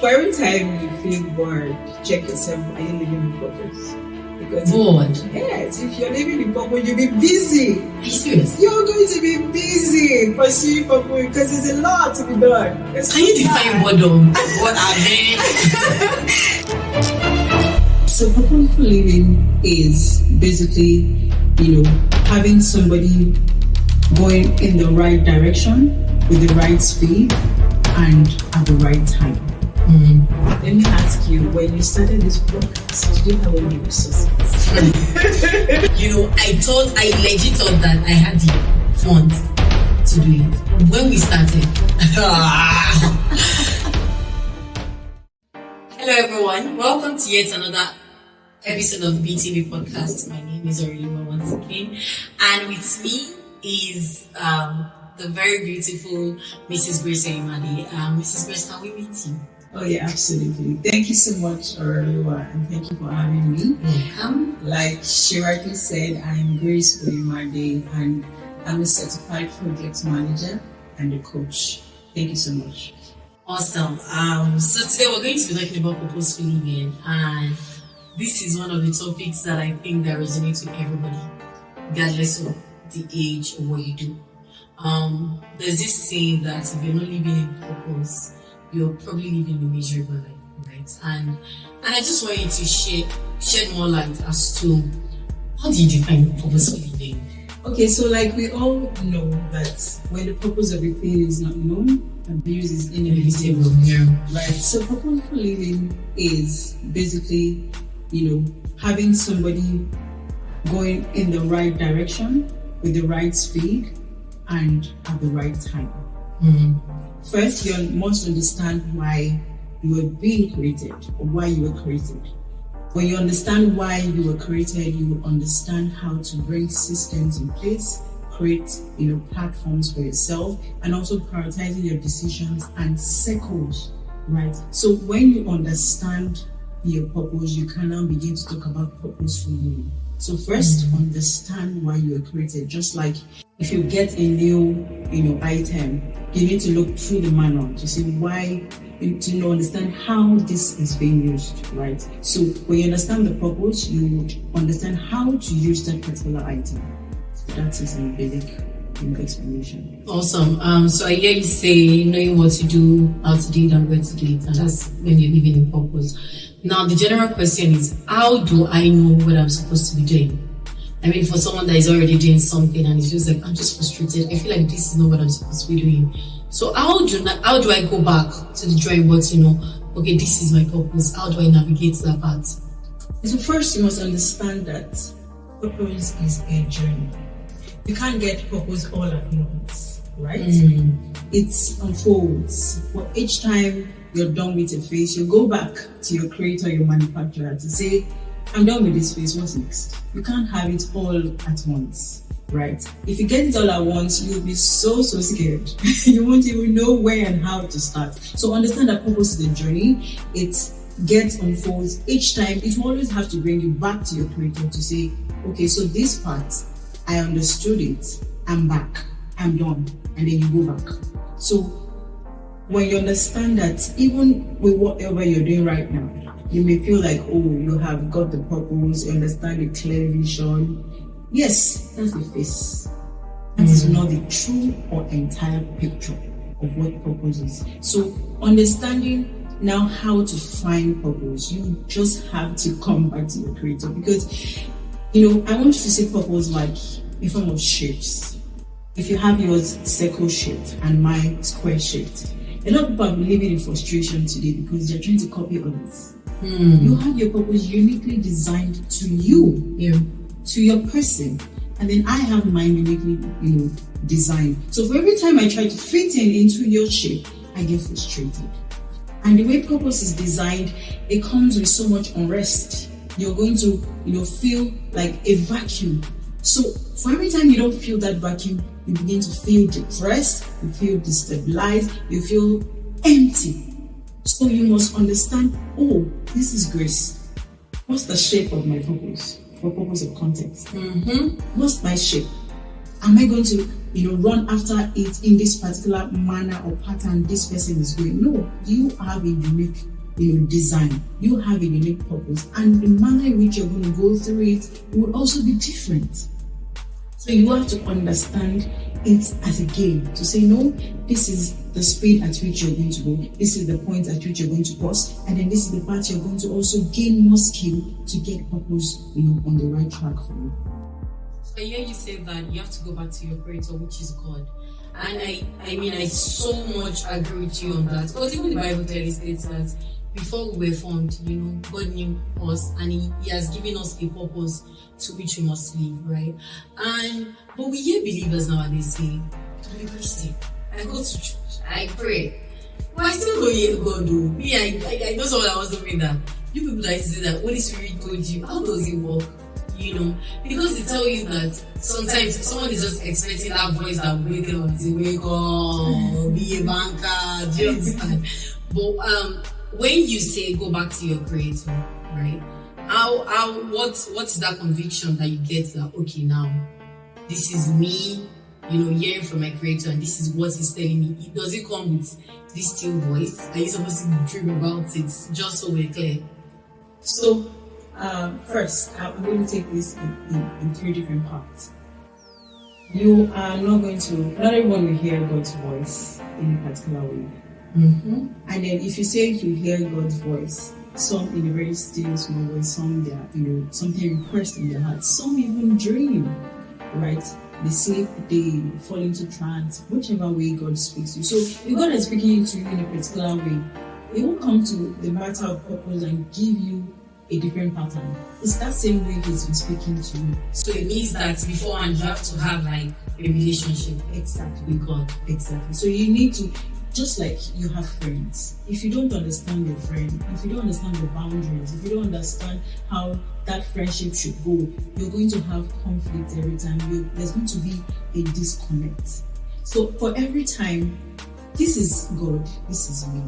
For every time you feel bored, check yourself, are you living with purpose? Because bored? Yes, if you're living in purpose, you'll be busy. Are you serious? You're going to be busy pursuing purpose because there's a lot to be done. Can you define boredom? What are they? So purposeful living is basically, having somebody going in the right direction with the right speed and at the right time. Let me ask you, when you started this podcast, did you have any resources? I legit thought that I had the funds to do it. When we started. Hello everyone, welcome to yet another episode of BTV Podcast. My name is Oyemade once again, and with me is the very beautiful Mrs. Grace Oyemade. Mrs. Grace, can we meet you? Oh yeah, absolutely. Thank you so much, Aurelia, and thank you for having me. Like she rightly said, I am Grace Oyemade, and I'm a certified project manager and a coach. Thank you so much. Awesome. So today we're going to be talking about purposeful living, and this is one of the topics that I think that resonates with everybody, regardless of the age or what you do. There's this saying that if you're not living in purpose, you're probably living a miserable life, right? And I just want you to shed more light as to how do you define purposeful living? Okay, so like we all know that when the purpose of a thing is not known, abuse is inevitable. Yeah. Right. So purposeful living is basically, having somebody going in the right direction with the right speed and at the right time. First, you must understand why you were being created or why you were created. When you understand why you were created, you will understand how to bring systems in place, create, platforms for yourself, and also prioritizing your decisions and circles, right? So when you understand your purpose, you can now begin to talk about purposeful living. So first, understand why you were created. Just like if you get a new, item, you need to look through the manual to see why, to understand how this is being used, right? So when you understand the purpose, you would understand how to use that particular item. So that is a basic explanation. Awesome. So I hear you say knowing what to do, how to do it, and where to do it, and that's when you're living in purpose. Now, the general question is, how do I know what I'm supposed to be doing? I mean, for someone that is already doing something and it's just like, I'm just frustrated, I feel like this is not what I'm supposed to be doing. So how do I go back to the drawing board to know, okay, this is my purpose? How do I navigate that part? So first, you must understand that purpose is a journey. You can't get purpose all at once, right? It unfolds. For each time you're done with a phase, you go back to your creator, your manufacturer, to say, I'm done with this phase, what's next? You can't have it all at once, right? If you get it all at once, you'll be so scared. You won't even know where and how to start. So understand that purpose is a journey. It gets unfolds each time. It will always have to bring you back to your creator to say, okay, so this part, I understood it, I'm back, I'm done, and then you go back. So when you understand that even with whatever you're doing right now, you may feel like, you have got the purpose, you understand the clear vision. Yes, that's the face. That is not the true or entire picture of what purpose is. So understanding now how to find purpose, you just have to come back to your creator, because I want you to see purpose like in form of shapes. If you have yours circle shaped and mine square shaped, a lot of people are living in frustration today because they're trying to copy others. You have your purpose uniquely designed to you, to your person, and then I have mine uniquely, designed. So for every time I try to fit into your shape, I get frustrated. And the way purpose is designed, it comes with so much unrest. You're going to, feel like a vacuum. So for every time you don't feel that vacuum, you begin to feel depressed, you feel destabilized, you feel empty. So you must understand, this is Grace. What's the shape of my purpose? For purpose of context. What's my shape? Am I going to, run after it in this particular manner or pattern this person is doing? No, you have a unique, design. You have a unique purpose, and the manner in which you're going to go through it will also be different. So you have to understand it as a game, to say, no, this is the speed at which you're going to go, this is the point at which you're going to pause, and then this is the part you're going to also gain more skill to get purpose, on the right track for you. So I hear you say that you have to go back to your creator, which is God. And I so much agree with you on that. Because even the Bible clearly states that before we were formed, God knew us, and He has given us a purpose to which we must live, right? But we hear believers nowadays say, I'm a Christian, I go to church, I pray, but I still don't hear God though. Me, I know someone that was doing that. You people that say that Holy Spirit told you, how does it work? Because they tell you that sometimes someone is just expecting that voice that wake up, say, wake up, be a banker, do you understand? But when you say go back to your creator, right? What is that conviction that you get that, okay, now this is me, hearing from my creator, and this is what he's telling me? Does it come with this still voice? Are you supposed to dream about it? Just so we're clear. So, first, I'm going to take this in three different parts. You are not everyone will hear God's voice in a particular way. Mm-hmm. And then if you say you hear God's voice, some in a very still small voice, some they are, something impressed in their heart, some even dream, right? They sleep, they fall into trance, whichever way God speaks to you. So if God is speaking to you in a particular way, He will come to the matter of purpose and give you a different pattern. It's that same way He's been speaking to you. So it means that beforehand you have to have like a relationship Exactly. with God. Exactly. So you need to, just like you have friends, if you don't understand your friend, if you don't understand the boundaries, if you don't understand how that friendship should go, you're going to have conflict every time. There's going to be a disconnect. So for every time, this is God, this is me.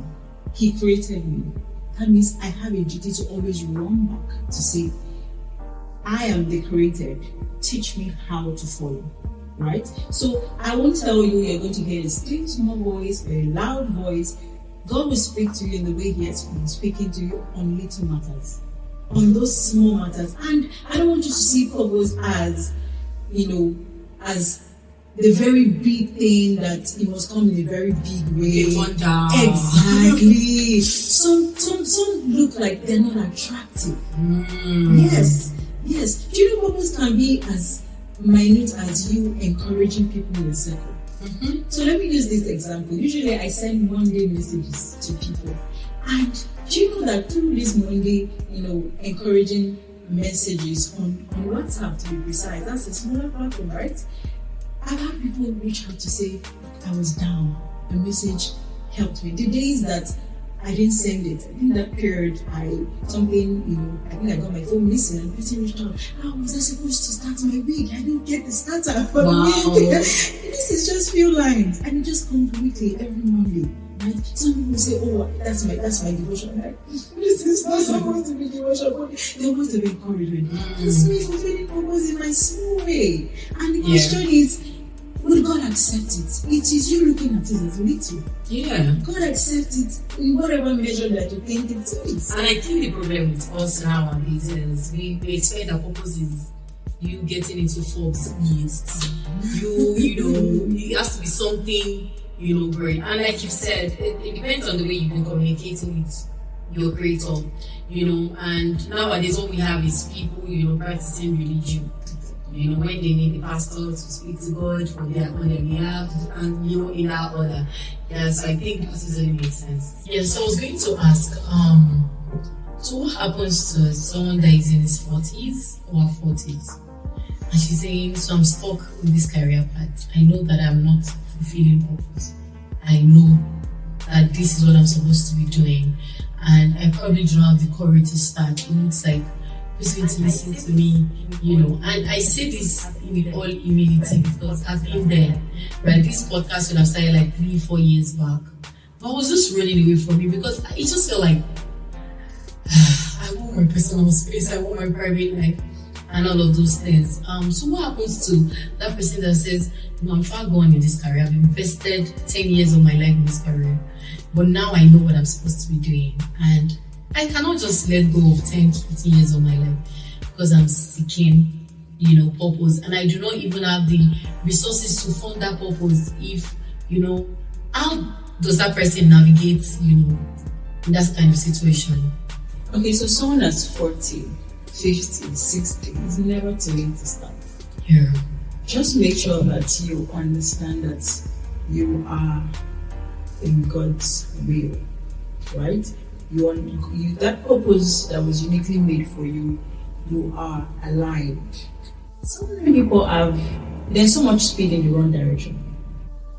He created me. That means I have a duty to always run back to say, I am the created. Teach me how to follow. Right? So I won't tell you you're going to hear a still small voice, a loud voice. God will speak to you in the way He has been speaking to you on little matters, on those small matters. And I don't want you to see purpose as, as the very big thing that it must come in a very big way. Exactly. Some look like they're not attractive. Yes. Do you know purpose can be as minute as you encouraging people in a circle? So let me use this example. Usually I send Monday messages to people, and do you know that through this Monday, encouraging messages on WhatsApp, to be precise, that's a smaller platform, right? I've had people reach out to say, I was down, the message helped me. The days that I didn't send it, in that period, I think I got my phone missing, and person reached out, how was I supposed to start my week? I didn't get the starter for the week. This is just few lines, and it just comes weekly, every Monday. Right? Some people say, oh, that's my devotion. Like, this is not supposed to be devotion, but they want to be encouragement. It's me fulfilling purpose in my small way. And the question is, will God accept it? It is you looking at it as little. Yeah. God accepts it in whatever measure that you think it is. And I think the problem with us nowadays is we expect that purpose is you getting into Forbes list. It has to be something, great. And like you said, it depends on the way you've been communicating with your creator, and nowadays what we have is people, practicing religion. When they need the pastor to speak to God on their behalf, and in that order. So I think this doesn't make sense. So I was going to ask, so what happens to someone that is in his 40s or 40s? And she's saying, so I'm stuck with this career path. I know that I'm not fulfilling purpose. I know that this is what I'm supposed to be doing, and I probably don't have the courage to start. It looks like who's going to listen to me, and I say this with all humility because I've been there, right? This podcast would have started like 3-4 years back, but I was just running away from it because it just felt like I want my personal space, I want my private life. and all of those things. So what happens to that person that says, no, I'm far gone in this career. I've invested 10 years of my life in this career, but now I know what I'm supposed to be doing, and I cannot just let go of 10, 15 years of my life because I'm seeking, purpose, and I do not even have the resources to fund that purpose. If, how does that person navigate, in that kind of situation? Okay, so someone that's 40, 50, 60 is never too late to start. Yeah. Just make sure that you understand that you are in God's will, right? You that purpose that was uniquely made for you, you are aligned. So many people there's so much speed in the wrong direction.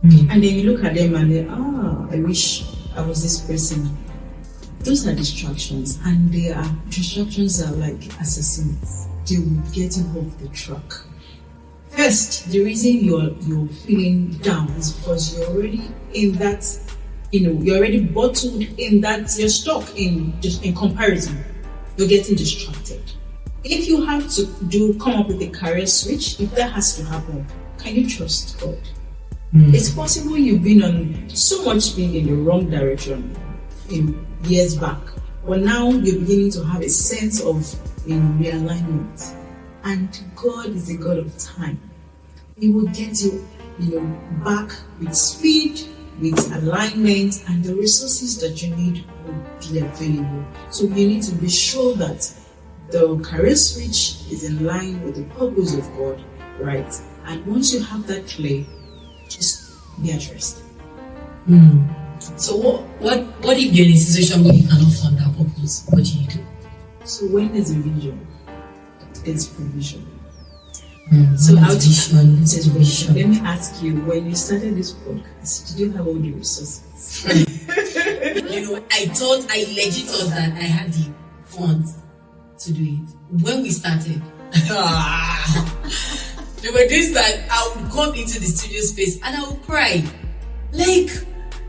And then you look at them and they, I wish I was this person. Those are distractions, and distractions are like assassins. They will get you off the track. First, the reason you're feeling down is because you're already in that, you're already bottled in that, you're stuck in comparison. You're getting distracted. If you have to come up with a career switch, if that has to happen, can you trust God? It's possible you've been on so much speed in the wrong direction years back, but now you're beginning to have a sense of realignment. And God is a God of time. He will get you, back with speed, with alignment, and the resources that you need will be available. So you need to be sure that the career switch is in line with the purpose of God, right? And once you have that clear, just be at rest. So what if you're in a situation where you cannot fund that purpose? What do you do? So when there's a vision, it's provision. So how vision is vision? Let me ask you, when you started this podcast, did you have all the resources? I legit thought that I had the funds to do it. When we started, there were days that I would come into the studio space and I would cry. Like,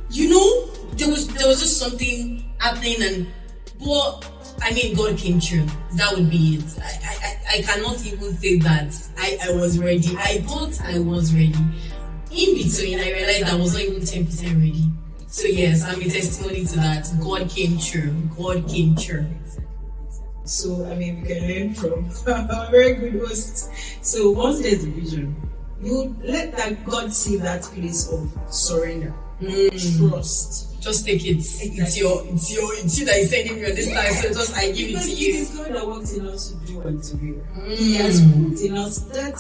there was just something happening, but God came true. That would be it. I cannot even say that I was ready. I thought I was ready. In between, I realized I was not even 10% ready. So yes, I'm a testimony to that. God came true. God came true. So, we can learn from a very good host. So, once there's a vision, you let that God see that place of surrender, trust. Just take it. Exactly. It's you that is sending me on this line. So just I give it to you. It is God that works in us to do and to will. He has put in us that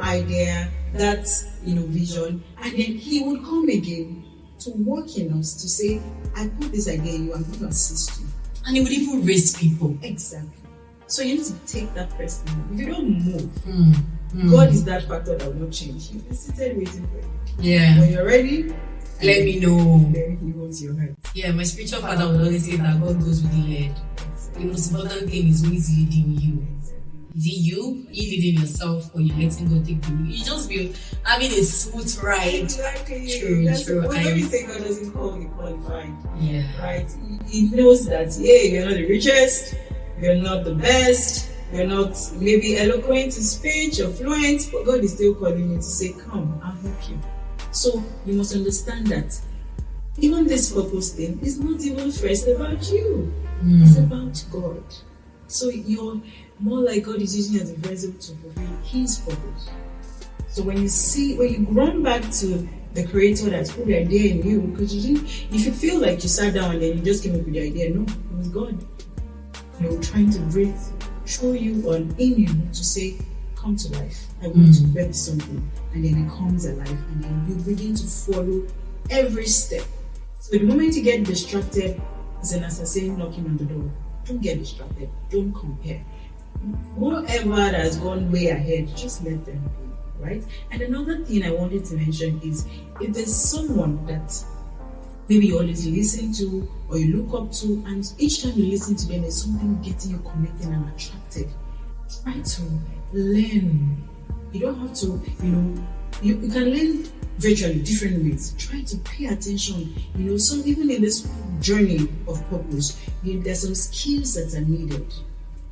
idea, that vision, and then He would come again to work in us to say, I put this idea in you, I'm going to assist you. And He would even raise people. Exactly. So you need to take that first move. If you don't move, God is that factor that will not change. He's been seated waiting for you. Yeah. When you're ready, let me know. Then He holds your hand. Yeah, my spiritual father would always say that God goes with the led. The most important thing is who is leading you. Is it you leading yourself, or you letting God take the wheel? You just be having a smooth ride. Exactly. True. Whenever you say God doesn't call you qualified, yeah, right? He knows that you're not the richest, you're not the best, you're not maybe eloquent in speech or fluent, but God is still calling you to say, "Come, I'll help you." So you must understand that even this purpose thing is not even first about you. It's about God. So you're more like God is using you as a vessel to fulfill His purpose. So when you run back to the Creator that's put the idea in you, because if you feel like you sat down and then you just came up with the idea, no, it was God. Trying to breathe through you or in you to say, come to life. I want to birth something. And then it comes alive, and then you begin to follow every step. So the moment you get distracted, it's an assassin knocking on the door. Don't get distracted. Don't compare. Whoever that has gone way ahead, just let them be, right? And another thing I wanted to mention is, if there's someone that maybe you always listen to or you look up to, and each time you listen to them, there's something getting you connected and attracted. Try to learn. You don't have to, you can learn virtually different ways. Try to pay attention. So even in this journey of purpose, there's some skills that are needed.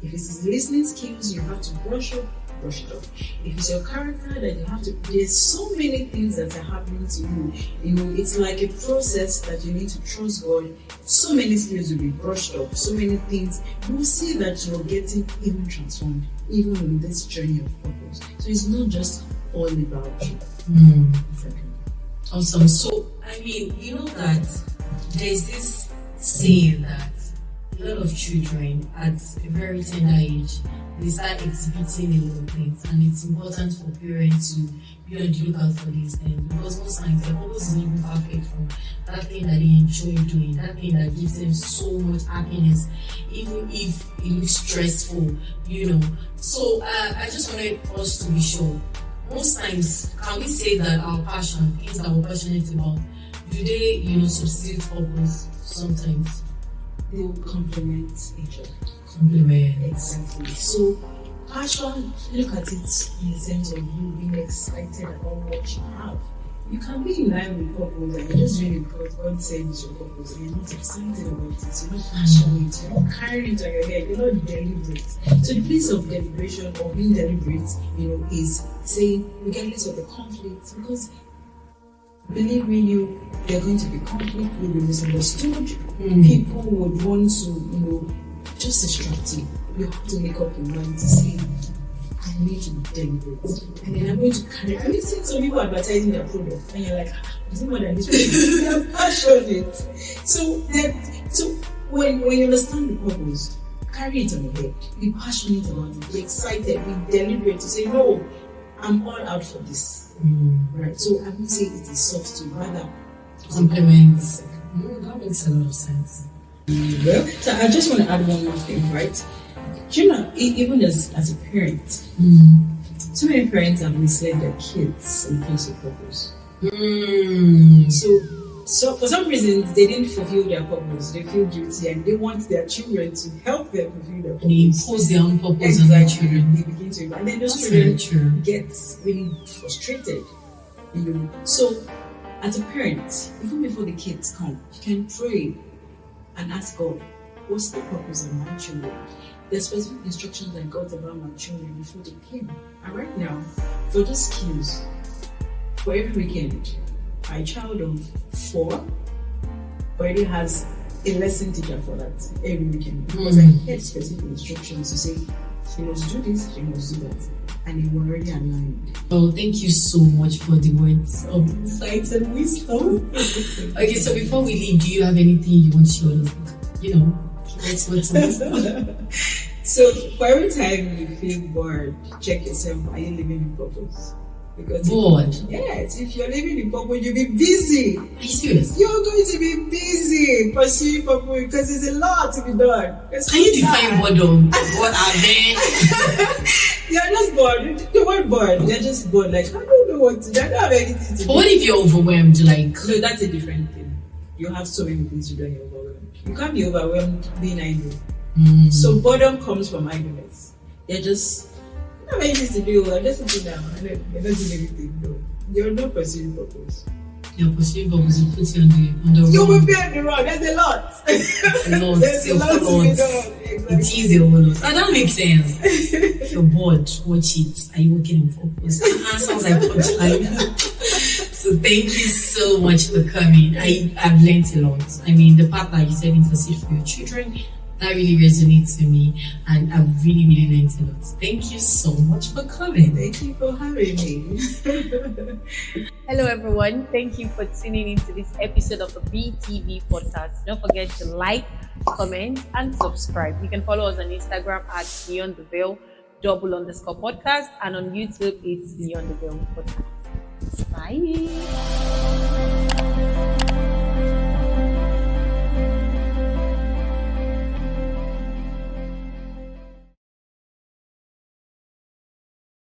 If it's listening skills, you have to brush it up. If it's your character, then you have to. There's so many things that are happening to you. You know, it's like a process that you need to trust God. So many skills will be brushed up. So many things. You will see that you're getting even transformed, even in this journey of purpose. So it's not just all about you. Exactly. Awesome. So, I mean, you know that there's this saying that a lot of children at a very tender age, they start exhibiting a lot of things, and it's important for parents to be on the lookout for these things, because most times their purpose isn't even perfect from that thing that they enjoy doing, that thing that gives them so much happiness, even if it looks stressful, you know. So I just wanted us to be sure. Most times, can we say that our passion, things that we're passionate about, do they, you know, substitute purpose sometimes? They will complement each other. Complement. Exactly. So, passion, look at it in the sense of you being excited about what you have. You can be in line with purpose and you're just doing it because God said it's your purpose and you're not excited about it, you're not passionate, you're not carrying it on your head, you're not deliberate. So the place of deliberation or being deliberate, you know, is saying, regardless of the conflict, because believe me, there are going to be conflict, you'll be misunderstood, people would want to, you know, just distract you. You have to make up your mind to say, I need to deliberate. And then I'm going to carry. Have you seen some people advertising their product? And you're like, is it more than this product? They're passionate. So when you understand the purpose, carry it on your head. Be passionate about it. Be excited. Be deliberate to say, no, I'm all out for this. Right? So I would say it is soft to rather Compliments. That makes a lot of sense. Well, so I just want to add one more thing, right? Do you know, even as a parent, so many parents have misled their kids in terms of purpose. So for some reasons, they didn't fulfill their purpose. They feel guilty and they want their children to help them fulfill their purpose. They impose their own purpose on their children. They begin to, and then those children get really frustrated. You know, so as a parent, even before the kids come, you can pray and ask God, what's the purpose of my children? There's specific instructions I got about my children before they came. And right now, for those skills, for every weekend, my child of 4 already has a lesson teacher for that every weekend. Because I had specific instructions to say, she must do this, she must do that. And they were already aligned. Oh, thank you so much for the words of insights and wisdom. Okay, so before we leave, do you have anything you want to share with us? You know, let's go to wisdom. So, for every time you feel bored, check yourself, are you living in purpose? Because bored? Yes, if you're living in purpose, you'll be busy. Are you serious? You're going to be busy pursuing purpose because there's a lot to be done. Can you define boredom? What are they? You're just bored. They weren't bored. They're just bored. Like, I don't know what to do. I don't have anything to do. But what if you're overwhelmed? Like, no, that's a different thing. You have so many things to do and you're overwhelmed. You can't be overwhelmed being idle. So boredom comes from idleness. You're just, I don't have anything to do. I'm just sitting down. You're not doing anything. No. You're not pursuing purpose. You're pursuing purpose, you put you on the You wrong. will be on the wrong. There's a lot. There's a lot to be done. Exactly. It is a whole lot. That makes sense. If you're bored, watch it. Are you working on purpose? Sounds like punchline. So thank you so much for coming. I've learned a lot. I mean, the part that you said intercede for your children, that really resonates with me, and I've really, really learned a lot. Thank you so much for coming. Thank you for having me. Hello everyone, thank you for tuning into this episode of the BTV podcast. Don't forget to like, comment and subscribe. You can follow us on Instagram at Beyond the Veil _podcast, and on YouTube it's Beyond the Veil podcast. Bye.